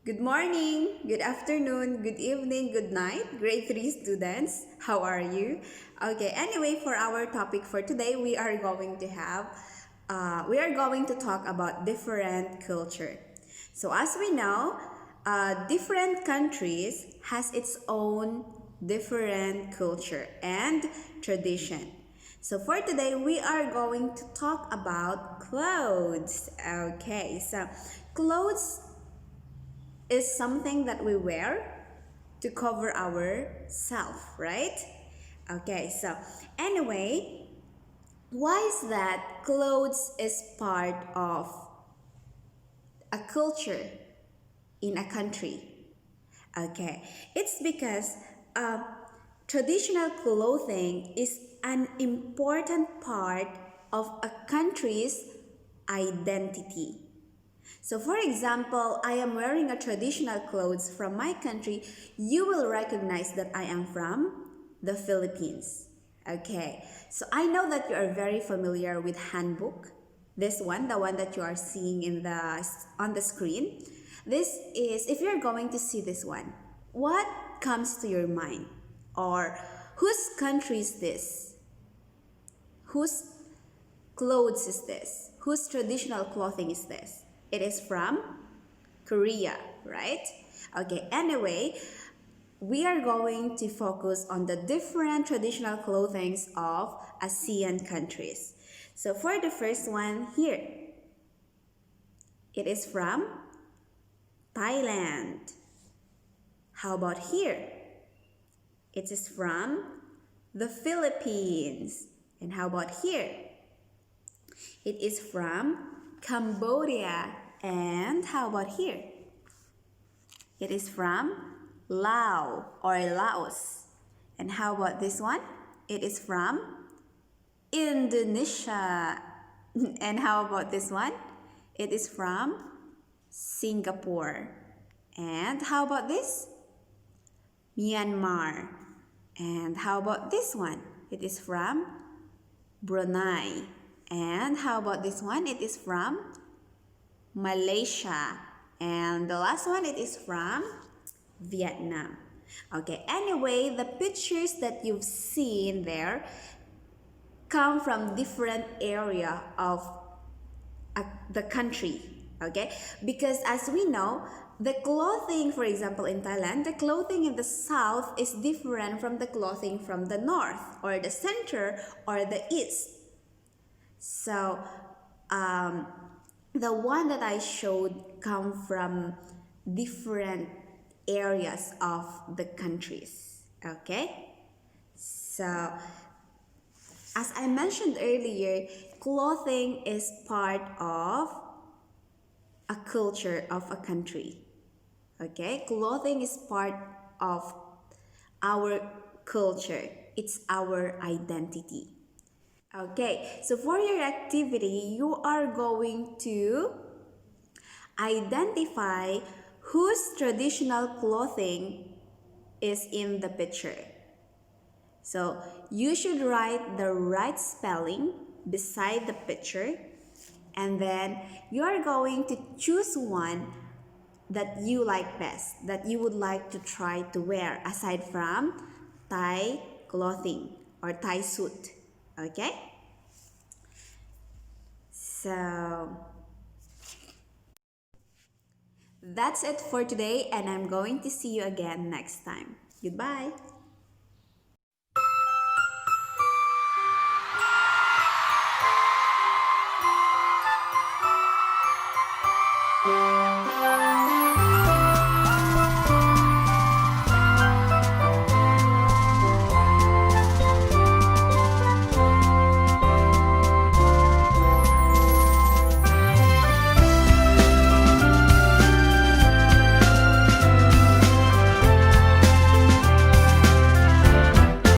Good morning, good afternoon, good evening, good night, grade 3 students. How are you? Okay, anyway, for our topic for today, we are going to talk about different culture. So as we know, different countries has its own different culture and tradition. So for today, we are going to talk about clothes. Okay, so clothes is something that we wear to cover our self, right? Okay, so anyway, why is that clothes is part of a culture in a country? Okay, it's because uh, traditional clothing is an important part of a country's identity. So for example, I am wearing a traditional clothes from my country, you will recognize that I am from the Philippines. Okay, so I know that you are very familiar with handbook. This one, the one that you are seeing on the screen. This is, if you're going to see this one, what comes to your mind? Or whose country is this? Whose clothes is this? Whose traditional clothing is this? It is from Korea, right? Okay, anyway, we are going to focus on the different traditional clothings of Asean countries. So for the first one here, it is from Thailand. How about here? It is from the Philippines. And how about here? It is from Cambodia. And how about here? It is from Laos or Laos. And how about this one? It is from Indonesia. And how about this one? It is from Singapore. And how about this? Myanmar. And how about this one? It is from Brunei. And how about this one? It is from Malaysia. And the last one, it is from Vietnam. Okay, anyway, the pictures that you've seen there come from different area of the country. Okay, because as we know, the clothing, for example, in Thailand, the clothing in the south is different from the clothing from the north or the center or the east. So the one that I showed come from different areas of the countries. Okay, so as I mentioned earlier, clothing is part of a culture of a country. Okay, clothing is part of our culture. It's our identity. Okay, so for your activity, you are going to identify whose traditional clothing is in the picture. So you should write the right spelling beside the picture, and then you are going to choose one that you like best, that you would like to try to wear aside from Thai clothing or Thai suit. Okay? So that's it for today, and I'm going to see you again next time. Goodbye.